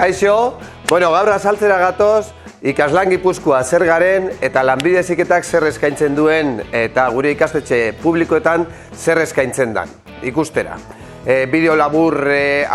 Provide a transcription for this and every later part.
Kaixo, gaur azaltzera gatoz, ikaslan Gipuzkoa zer garen eta lanbide heziketak zer eskaintzen duen eta gure ikastetxe publikoetan zer eskaintzen dan, ikustera. Bideo labur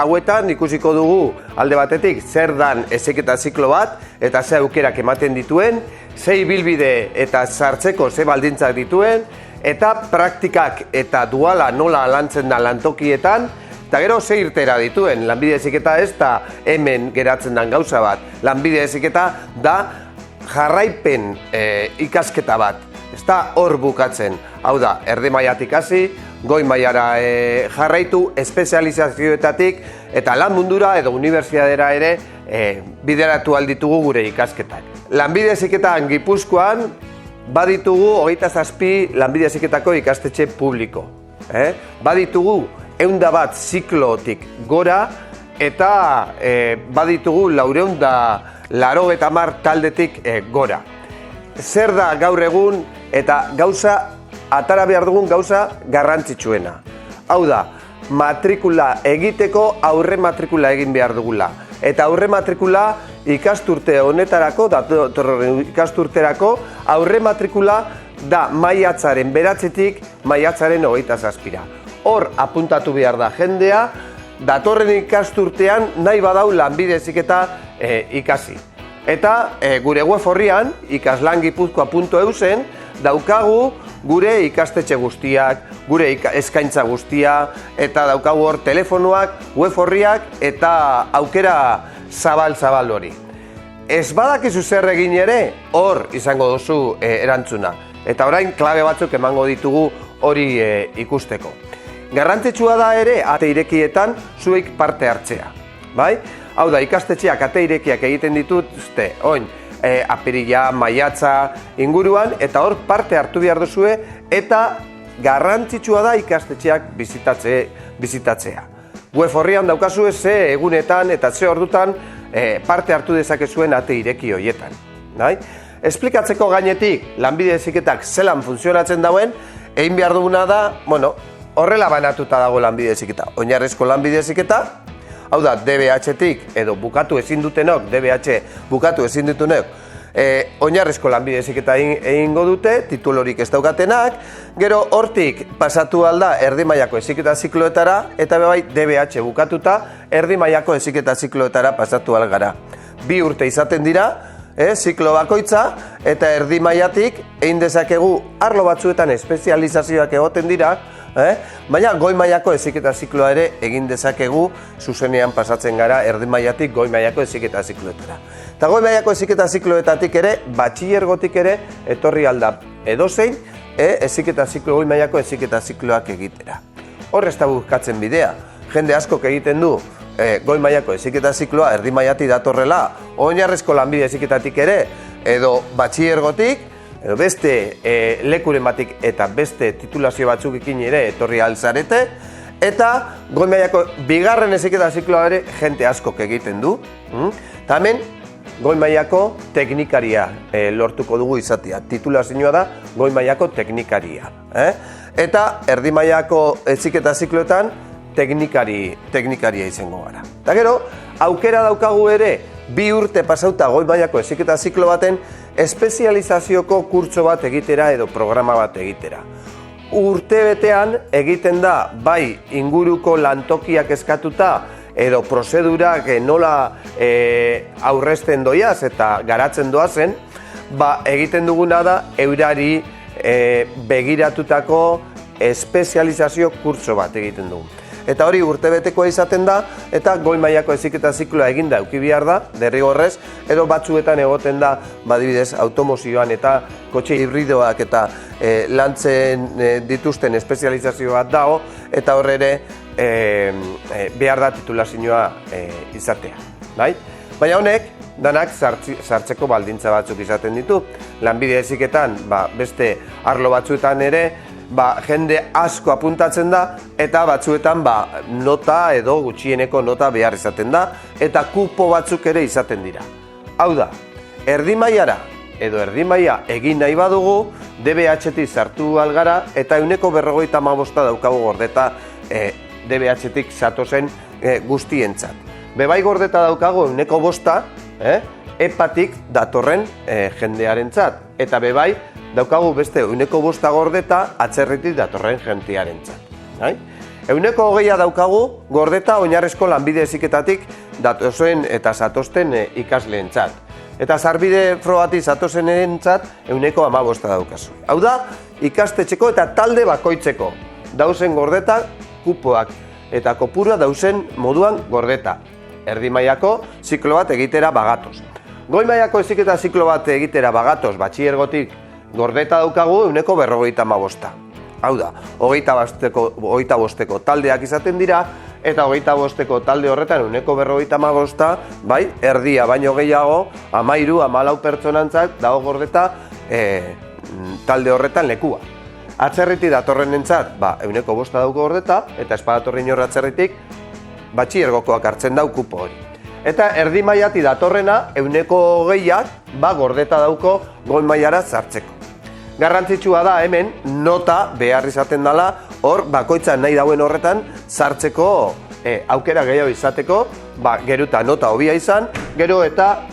hauetan ikusiko dugu alde batetik zer dan heziketa ziklo bat eta ze aukerak ematen dituen, ze ibilbide eta sartzeko ze baldintzak dituen, eta praktikak eta duala nola lantzen da lantokietan, eta gero ze irtera dituen. Lanbide heziketa ez da hemen geratzen den gauza bat. Lanbide heziketa da jarraipen ikasketa bat. Ez da hor bukatzen. Hau da, erdi mailatik hasi, goi mailara jarraitu, espezializazioetatik eta lan mundura edo unibertsitatera ere bideratu alditugu gure ikasketak. Lanbide heziketan Gipuzkoan baditugu 27 lanbide heziketako ikastetxe publiko. Baditugu 101 ziklotik gora eta baditugu 480 taldetik gora. Zer da gaur egun eta atara behar dugun gauza garrantzitsuena. Hau da, matrikula egiteko aurre matrikula egin behar dugula. Eta aurre matrikula ikasturte honetarako, ikasturterako aurre matrikula da maiatzaren 9-tik maiatzaren 27-ra. Hor apuntatu behar da jendea, datorren ikasturtean nahi badau lanbide heziketa ikasi. Eta gure web orrian, ikaslangipuzkoa.eusen, daukagu gure ikastetxe guztiak, gure eskaintza guztia, eta daukagu hor telefonoak, web orriak eta aukera zabal hori. Ez badakizu zer egin ere, hor izango duzu erantzuna. Eta orain klabe batzuk emango ditugu hori ikusteko. Garrantzitsua da ere ate irekietan zuek parte hartzea. Hau da, ikastetxeak ate irekiak egiten dituzte, apirila, maiatza inguruan, eta hor parte hartu behar duzue, eta garrantzitsua da ikastetxeak bizitatzea. Web orrian daukazue ze egunetan eta ze ordutan parte hartu dezakezuen ate ireki horietan. Esplikatzeko gainetik lanbide heziketak zelan funtzionatzen dauen, egin behar duguna da, horrela banatuta dago lanbide heziketa. Oinarrizko lanbide heziketa, hau da, DBH-tik edo bukatu ezin dutenok, DBH bukatu ezin dutenok, oinarrizko lanbide heziketa egingo dute, titulorik ez daukatenak, gero hortik pasatu alda erdi mailako heziketa zikloetara, eta bai DBH bukatuta erdi mailako heziketa zikloetara pasatu algara. 2 urte izaten dira, ziklo bakoitza, eta erdi mailatik egin dezakegu arlo batzuetan espezializazioak egoten dira, baina goi mailako heziketa zikloa ere egin dezakegu zuzenean pasatzen gara erdi mailatik goi mailako heziketa zikloetara. Eta goi mailako heziketa zikloetatik ere, batxilergotik ere, etorri alda edozein, goi mailako heziketa zikloak egitera. Hor ez da bukatzen bidea, jende askok egiten du goi mailako heziketa zikloa erdi mailatik datorrela, oinarrizko lanbide heziketatik ere, edo batxilergotik, edo beste lekuren batik eta beste titulazio batzukekin ere etorri alzarete, eta goi mailako bigarren heziketa zikloa ere jente askok egiten du. Eta hemen, goi mailako teknikaria lortuko dugu izatea. Titulazioa da goi mailako teknikaria. Eta erdi mailako heziketa zikloetan teknikaria izango gara. Eta gero, aukera daukagu ere 2 urte pasauta goi mailako heziketa ziklo baten espezializazioko kurtso bat egitera edo programa bat egitera. Urte betean egiten da bai inguruko lantokiak eskatuta edo prozedurak nola aurrezten doiaz eta garatzen doazen, egiten duguna da eurari begiratutako espezializazio kurtso bat egiten dugu. Eta hori urtebetekoa izaten da, eta goi mailako heziketa zikloa eginda eduki behar da, derrigorrez, edo batzuetan egoten da, badibidez, automozioan eta kotxe hibridoak eta lantzen dituzten espezializazio bat dago, eta horre ere behar da titulazioa izatea. Baina honek, danak sartzeko baldintza batzuk izaten ditu. Lanbide heziketan, beste arlo batzuetan ere, jende asko apuntatzen da, eta batzuetan nota edo gutxieneko nota behar izaten da, eta kupo batzuk ere izaten dira. Hau da, erdi mailara edo erdi maila egin nahi badugu, DBH-tik sartu algara, eta 155 daukagu gordeta DBH-tik zatozen guztientzat. Bebai gordeta daukagu 5%, epatik datorren jendearentzat. Eta bebai daukagu beste 5% gordeta atzerritik datorren jendearentzat. 20% daukagu gordeta oinarrizko lanbide heziketatik datozen eta zatosten ikasleentzat. Eta sarbide frogatik zatozenentzat 15% daukazu. Hau da, ikastetxeko eta talde bakoitzeko dauzen gordeta kupoak eta kopurua dauzen moduan gordeta. Erdi mailako ziklo bat egitera bagatoz. Goi mailako heziketa ziklo bat egitera bagatoz, batxilergotik gordeta daukagu 50%. Hau da, 25% taldeak izaten dira, eta 25% talde horretan 50%, bai, erdia baino gehiago, 13-14 pertsonantzat dago gordeta talde horretan lekua. Atzerritik datorrenentzat, 5% dauko gordeta, eta espadatorri inor atzerritik, batxilergokoak hartzen dau kupo hori. Eta erdi mailati datorrena, 20%ak gordeta dauko goi mailara sartzeko. Garrantzitsua da hemen nota behar izaten dela, hor bakoitza nahi dauen horretan sartzeko aukera gehiago izateko, geruta nota hobia izan, gero eta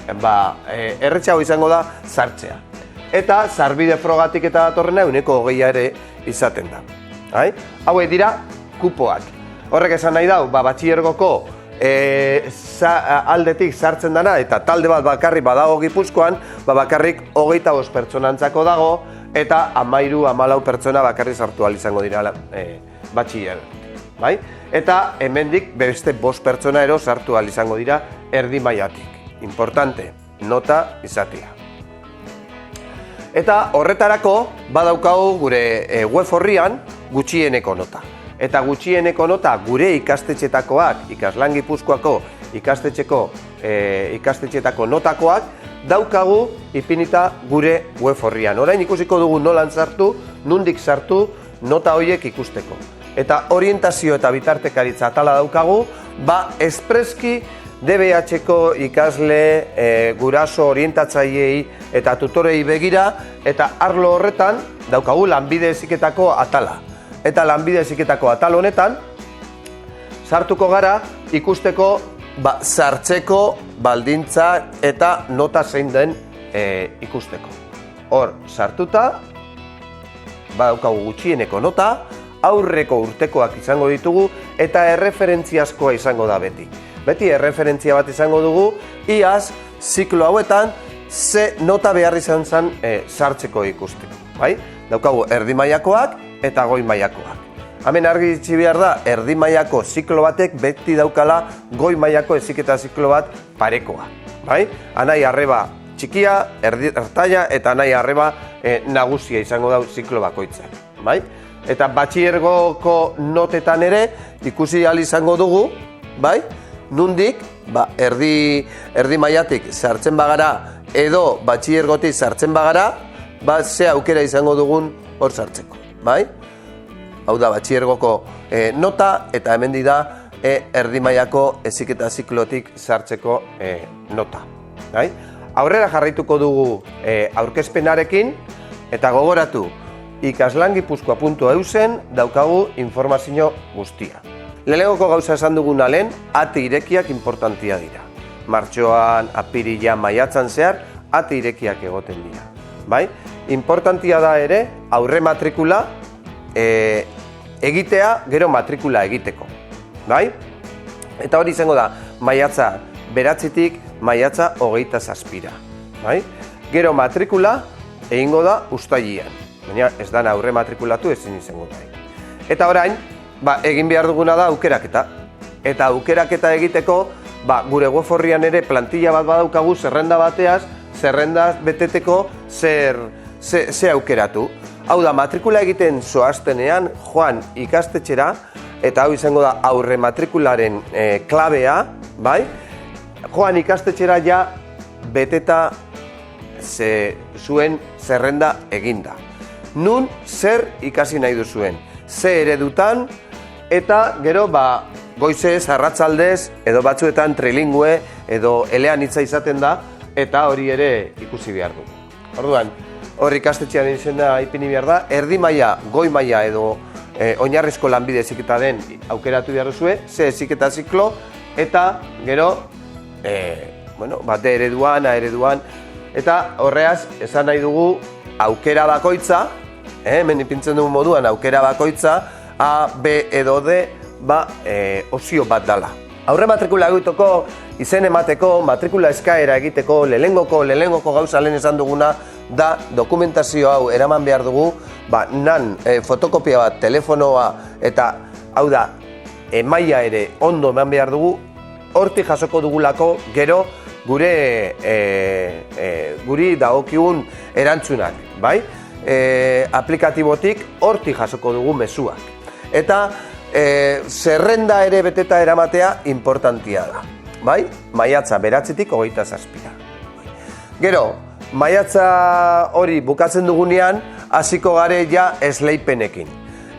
erretxago izango da sartzea. Eta sarbide frogatik eta datorrena 20% ere izaten da. Hauek dira kupoak. Horrek esan nahi dau, batxilergoko aldetik sartzen dana eta talde bat bakarrik badago Gipuzkoan, bakarrik 25 pertsonantzako dago eta 13-14 pertsona bakarrik sartu ahal izango dira batxilergotik. Eta hemendik beste 5 pertsona ero sartu ahal izango dira erdi mailatik. Importante, nota izatea. Eta horretarako badaukagu gure web orrian gutxieneko nota. Eta gutxieneko nota gure ikastetxetakoak, Ikaslan Gipuzkoako ikastetxetako notakoak, daukagu ipinita gure web orrian. Orain ikusiko dugu nolan sartu, nondik sartu nota horiek ikusteko. Eta orientazio eta bitartekaritza atala daukagu, espreski DBH-ko ikasle, guraso, orientatzaileei eta tutorei begira, eta arlo horretan daukagu lanbide heziketako atala. Eta lanbide heziketako atal honetan, sartuko gara ikusteko sartzeko baldintza eta nota zein den ikusteko. Hor, sartuta, badaukagu gutxieneko nota, aurreko urtekoak izango ditugu eta erreferentziazkoa izango da beti. Beti erreferentzia bat izango dugu, iaz, ziklo hauetan, ze nota behar izan zen sartzeko ikusteko. Daukagu erdi mailakoak eta goi mailakoak. Hemen argi itxi behar da, erdi mailako ziklo batek beti daukala goi mailako heziketa ziklo bat parekoa. Anai arreba txikia, ertaia eta anai arreba nagusia izango da ziklo bakoitzak. Eta batxilergoko notetan ere ikusi ahal izango dugu, nondik erdi mailatik sartzen bagara edo batxilergotik sartzen bagara, ze aukera izango dugun hor sartzeko. Hau da batxilergoko nota eta hemen da erdi mailako heziketa ziklotik sartzeko nota. Aurrera jarraituko dugu aurkezpenarekin eta gogoratu ikaslangipuzkoa.eusen daukagu informazio guztia. Lehenengoko gauza esan duguna lehen, ate irekiak importantia dira. Martxoan, apirilean, maiatzan zehar, ate irekiak egoten dira. Importantia da ere, aurre matrikula egitea, gero matrikula egiteko. Eta hori izango da, maiatza beratzitik, maiatza 27. Gero matrikula egingo da uztailean. Baina ez dana aurre matrikulatu ezin izango da. Eta orain, egin behar duguna da aukeraketa. Eta aukeraketa egiteko, gure web orrian ere plantilla bat badaukagu zerrenda bateaz, zerrenda beteteko ze aukeratu. Hau da, matrikula egiten zoaztenean, joan ikastetxera, eta hau izango da aurre matrikularen klabea, joan ikastetxera ja beteta zuen zerrenda eginda. Nun zer ikasi nahi duzuen, ze eredutan, eta gero goizez, arratsaldez, edo batzuetan trilingüe, edo eleanitza izaten da, eta hori ere ikusi behar du. Orduan, hor ikastetxean izena ipini behar da, erdi maila, goi maila edo oinarrizko lanbide heziketa den aukeratu behar duzue, ze heziketa ziklo eta gero D ereduan, A ereduan, eta horreaz esan nahi dugu aukera bakoitza, hemen ipintzen dugu moduan aukera bakoitza, A, B edo D, osio bat dala. Aurre matrikula egiteko, izen emateko, matrikula eskaera egiteko, lehenengoko gauza lehen esan duguna, da dokumentazio hau eraman behar dugu, nan fotokopia bat, telefonoa, eta hau da, emaila ere ondo eman behar dugu, hortik jasoko dugulako gero guri dagokigun erantzunak, bai? Aplikatibotik hortik jasoko dugu mezuak. Eta zerrenda ere beteta eramatea importantia da, bai? Maiatza 9-tik 27. Gero, maiatza hori bukatzen dugunean, hasiko gare ja esleipenekin.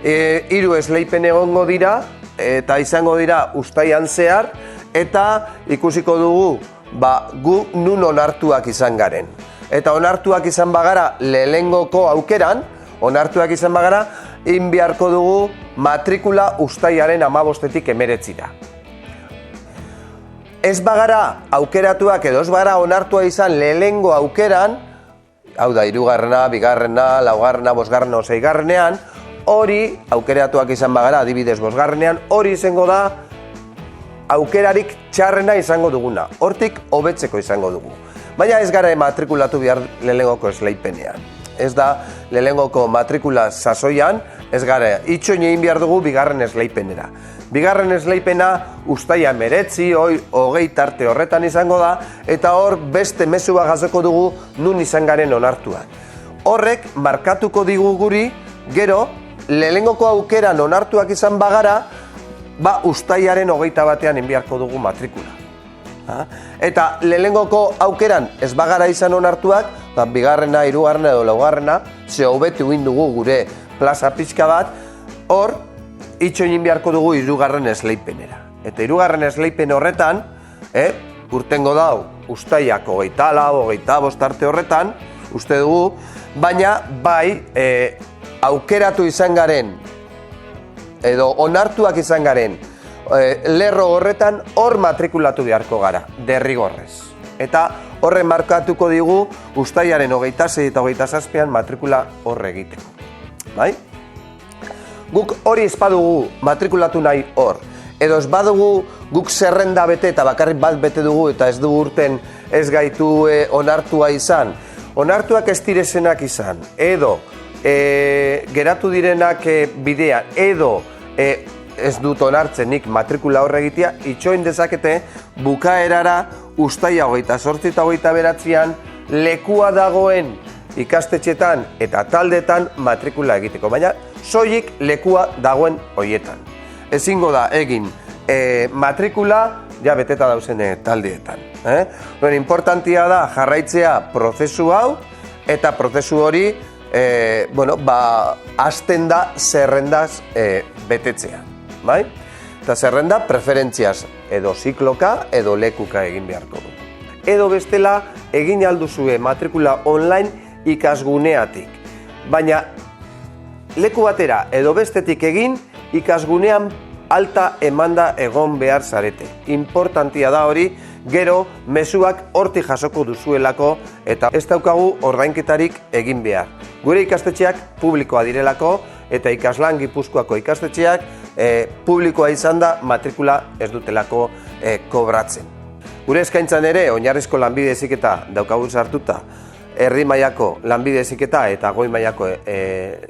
3 esleipen egongo dira, eta izango dira uztaian zehar, eta ikusiko dugu gu nun onartuak izan garen. Eta onartuak izan bagara lehenengoko aukeran, onartuak izan bagara, egin beharko dugu matrikula uztaiaren 15-tik 19. Ez bagara aukeratuak edo ez bagara onartua izan lehenengo aukeran, hau da, 3., 2., 4., 5., 6. Hori, aukeratuak izan bagara, adibidez 5. Hori izango da aukerarik txarrena izango duguna. Hortik hobetzeko izango dugu. Baina ez gara matrikulatu behar lehenengoko esleipenean. Ez da lehenengoko matrikula sasoian, ez gara itxoin egin behar dugu 2. esleipenera. 2. esleipena uztaia 19, 20 tarte horretan izango da, eta hor beste mezu bat jasoko dugu nun izan garen onartuak. Horrek markatuko digu guri, gero, lehenengoko aukeran onartuak izan bagara, uztaiaren 21 enbiarko dugu matrikula. Eta lehenengoko aukeran ez bagara izan onartuak, 2., 3. edo 4. ze hobetu egin dugu gure plaza pixka bat, hor, itxoin beharko dugu 3. esleipenera. Eta 3. esleipen horretan, urtengo dau, uztaiak 24, 25 tarte horretan, uste dugu, baina bai, aukeratu izan garen, edo onartuak izan garen, lerro horretan hor matrikulatu beharko gara, derrigorrez. Eta horren markatuko digu uztaiaren 26 eta 27 matrikula horre egiteko. Bai? Guk hori ez badugu matrikulatu nahi hor, edo ez badugu guk zerrenda bete eta bakarrik bat bete dugu eta ez dugu urten ez gaitu onartua izan, onartuak ez direzenak izan, edo geratu direnak bidean, edo ez dut onartzen nik matrikula horre egitea, itxoin dezakete bukaerara uztaia 28 eta 29 lekua dagoen ikastetxetan eta taldetan matrikula egiteko, baina soilik lekua dagoen hoietan. Ezingo da egin matrikula ja beteta dauzen taldeetan. Importantia da jarraitzea prozesu hau, eta prozesu hori hasten da zerrendaz betetzea. Eta zerrenda preferentziaz edo zikloka edo lekuka egin beharko du. Edo bestela egin alduzue matrikula online ikasguneatik. Baina leku batera edo bestetik egin ikasgunean alta emanda egon behar zarete. Importantia da hori, gero mezuak hortik jasoko duzuelako eta ez daukagu ordainketarik egin behar. Gure ikastetxeak publikoa direlako eta Ikaslan Gipuzkoako ikastetxeak publikoa izan da matrikula ez dutelako kobratzen. Gure eskaintzan ere oinarrizko lanbide heziketa daukagu sartuta, erdi mailako lanbide heziketa eta goi mailako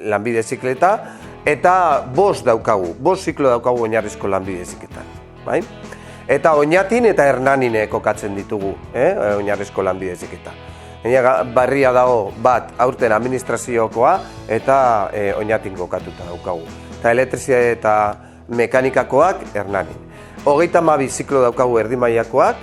lanbide heziketa, eta 5 ziklo daukagu oinarrizko lanbide heziketan. Eta Oñatin eta Hernanin kokatzen ditugu oinarrizko lanbide heziketa. Barria dago bat aurten administraziokoa eta Oñatin kokatuta daukagu. Eta elektrizia eta mekanikakoak Hernanin. 32 ziklo daukagu erdi mailakoak,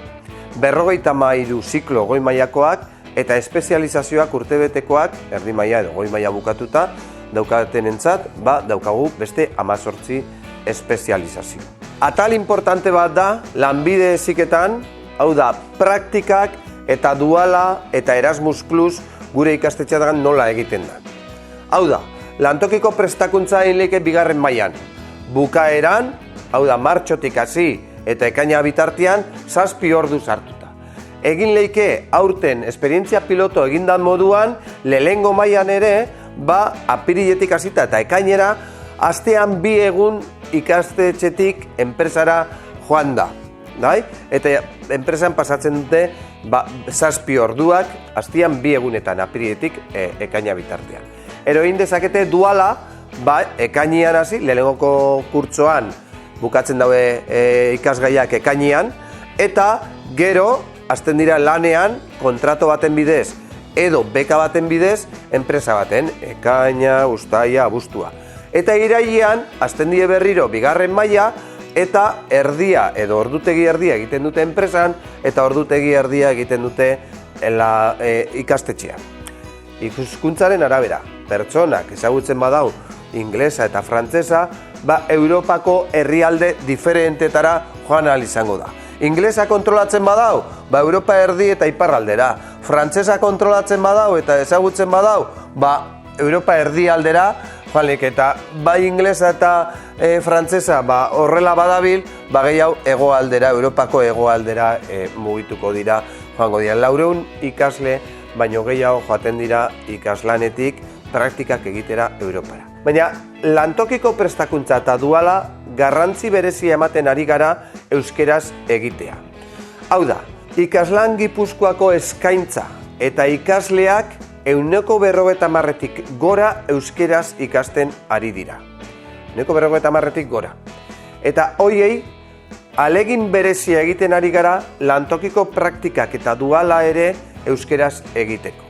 53 ziklo goi mailakoak, eta espezializazioak urtebetekoak, erdi maila edo goi maila bukatuta, daukatenentzat, daukagu beste 18 espezializazio. Atal importante bat da, lanbide heziketan, hau da, praktikak eta duala eta Erasmus Plus gure ikastetxetan nola egiten da. Hau da, lantokiko prestakuntza egin leke 2. mailan. Bukaeran, hau da, martxotik hasi eta ekaina bitartean 7 ordu sartuta. Egin leike aurten esperientzia piloto egindan moduan, lehengo mailan ere, apiriletik hasita eta ekainera, astean 2 egun ikastetxetik enpresara joan da. Eta enpresan pasatzen dute 7 orduak, astean 2 egunetan apiriletik ekaina bitartean. Egin dezakete duala, ekainean hasi, lehenengoko kurtsoan bukatzen daude ikasgaiak ekainean, eta gero, hasten dira lanean, kontrato baten bidez, edo beka baten bidez, enpresa baten, ekaina, uztaia, abuztua. Eta irailean, hasten die berriro, 2. maila, eta erdia, edo ordutegi erdia egiten dute enpresan, eta ordutegi erdia egiten dute ikastetxean. Ikuskuntzaren arabera, pertsonak ezagutzen badau, inglesa eta frantsesa, Europako herrialde diferentetara joan ahal izango da. Inglesa kontrolatzen badau, Europa erdi eta iparraldera. Frantsesa kontrolatzen badau eta ezagutzen badau, Europa erdialdera, eta bai inglesa eta frantsesa horrela badabil, gehiago hegoaldera, Europako hegoaldera mugituko dira, joango dira. 400 ikasle, baino gehiago joaten dira ikaslanetik praktikak egitera Europara. Baina lantokiko prestakuntza eta duala garrantzi berezia ematen ari gara euskeraz egitea. Hau da, ikaslan Gipuzkoako eskaintza eta ikasleak 150-tik gora euskeraz ikasten ari dira. 150-tik gora. Eta hoiei, alegin berezia egiten ari gara lantokiko praktikak eta duala ere euskeraz egiteko.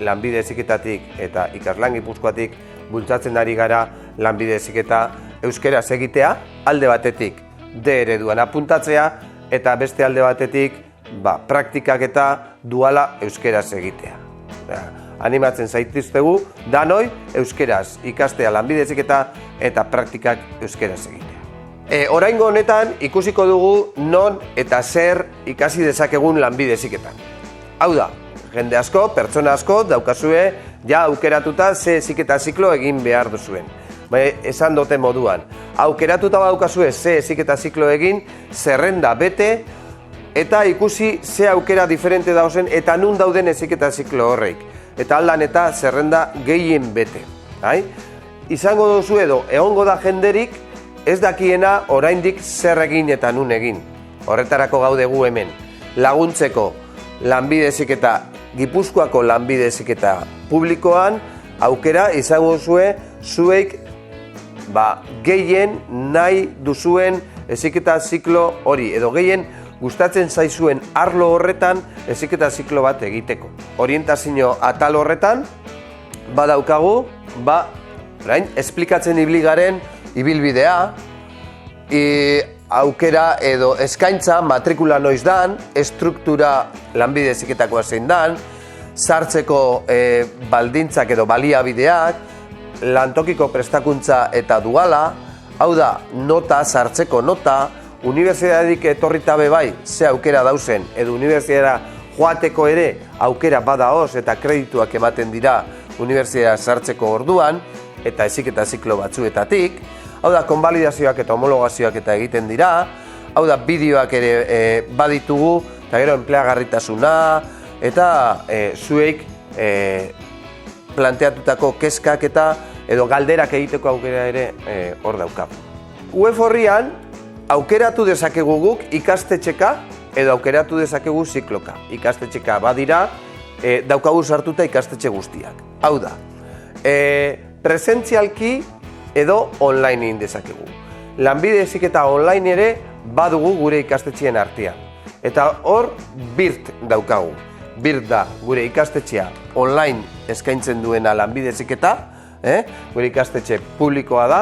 Lanbide heziketatik eta ikaslan Gipuzkoatik bultzatzen ari gara lanbide heziketa euskeraz egitea, alde batetik D ereduan apuntatzea, eta beste alde batetik praktikak eta duala euskeraz egitea. Animatzen zaituztegu, danoi euskeraz ikastea lanbide heziketa eta praktikak euskeraz egitea. Oraingo honetan ikusiko dugu non eta zer ikasi dezakegun lanbide heziketan. Hau da, jende asko, pertsona asko daukazue aukeratuta ze heziketa ziklo egin behar duzuen. Esan dute moduan, aukeratuta daukazue ze heziketa ziklo egin, zerrenda bete, eta ikusi ze aukera diferente dauzen eta nun dauden heziketa ziklo horreik. Eta aldan eta zerrenda gehien bete. Izango duzu edo, egongo da jenderik, ez dakiena oraindik zer egin eta nun egin. Horretarako gaudegu hemen. Laguntzeko lanbide heziketa, Gipuzkoako lanbide heziketa publikoan, aukera izango duzue zueik gehien nahi duzuen heziketa ziklo hori, edo gehien gustatzen zaizuen arlo horretan heziketa ziklo bat egiteko. Orientazio atal horretan, badaukagu, esplikatzen ibili garen ibilbidea, aukera edo eskaintza, matrikula noiz dan, estruktura lanbide heziketakoa zein dan, sartzeko baldintzak edo baliabideak, lantokiko prestakuntza eta duala, hau da, nota, sartzeko nota, unibertsitatetik etorrita bai ze aukera dauzen, edo unibertsitatera joateko ere aukera badaoz eta kredituak ematen dira unibertsitatera sartzeko orduan, eta heziketa ziklo batzuetatik, hau da, konbalidazioak eta homologazioak eta egiten dira, hau da, bideoak ere baditugu, eta gero enpleagarritasuna, eta zueik planteatutako kezkak eta edo galderak egiteko aukera ere hor daukagu. Web horrian, aukeratu dezakegu guk ikastetxeka edo aukeratu dezakegu zikloka. Ikastetxeka badira, daukagu sartuta ikastetxe guztiak. Hau da, presentzialki edo online egin dezakegu. Lanbide heziketa online ere badugu gure ikastetxeen artean. Eta hor, BIRT daukagu. BIRT da gure ikastetxea online eskaintzen duena lanbide heziketa, gure ikastetxe publikoa da,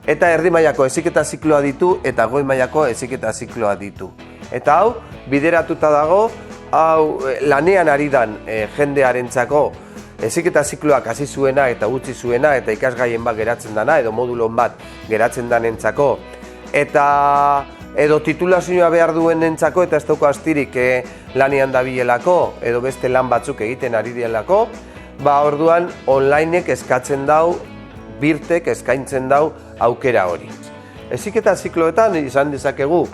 eta erdi mailako heziketa zikloa ditu eta goi mailako heziketa zikloa ditu. Eta hau, bideratuta dago, hau lanean ari dan jendearentzako heziketa zikloak hasi zuena eta utzi zuena eta ikasgaien bat geratzen dana edo modulon bat geratzen danentzako eta edo titulazioa behar duenentzako eta ez dauka astirik lanean dabilelako edo beste lan batzuk egiten ari dielako, orduan onlinek eskatzen dau, BIRTek eskaintzen dau aukera hori. Heziketa zikloetan izan dezakegu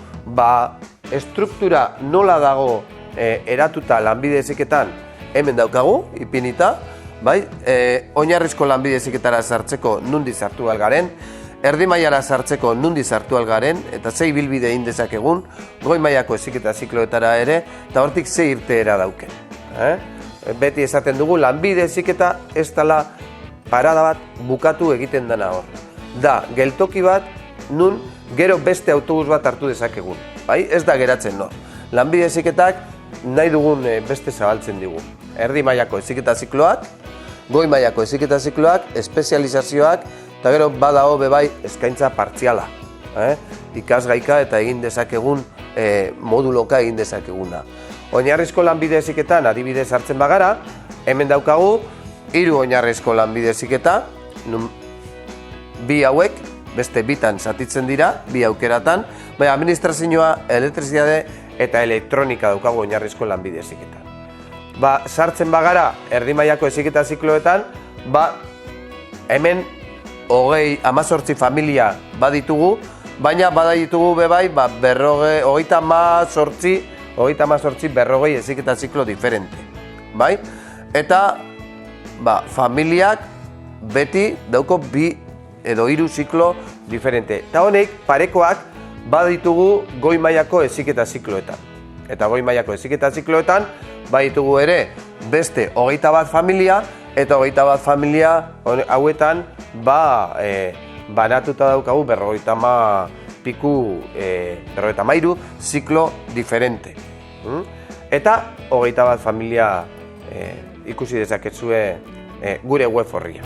estruktura nola dago eratuta lanbide heziketan hemen daukagu, ipinita, oinarrizko lanbide heziketara sartzeko nundi sartu algaren, erdi mailara sartzeko nundi sartu algaren, eta ze ibilbide egin dezakegun, goi mailako heziketa zikloetara ere, eta hortik ze irteera dauken. Beti esaten dugu, lanbide heziketa ez dela parada bat bukatu egiten dena hor. Da, geltoki bat, nun gero beste autobus bat hartu dezakegun. Ez da geratzen hor. Lanbide heziketak nahi dugun beste zabaltzen digu. Erdi mailako heziketa zikloak, goi mailako heziketa zikloak, espezializazioak, eta gero badago bebai eskaintza partziala. Ikasgaika eta egin dezakegun moduloka egin dezakeguna. Oinarrizko lanbide heziketan adibidez hartzen bagara, hemen daukagu 3 oinarrizko lanbide heziketa, bi hauek beste bitan zatitzen dira, bi aukeratan, baina administrazioa, elektrizitate eta elektronika daukagu oinarrizko lanbide heziketan. Sartzen bagara erdi mailako heziketa zikloetan, hemen 18 familia baditugu, baina baditugu bebai 38 berrogei heziketa ziklo diferente. Eta familiak beti dauko 2 edo 3 ziklo diferente. Eta honek parekoak baditugu goi mailako heziketa zikloetan. Eta goi mailako heziketa zikloetan baditugu ere beste 21 familia, eta 21 familia hauetan banatuta daukagu 53 ziklo diferente. Eta 21 familia ikusi dezakezue gure web horria.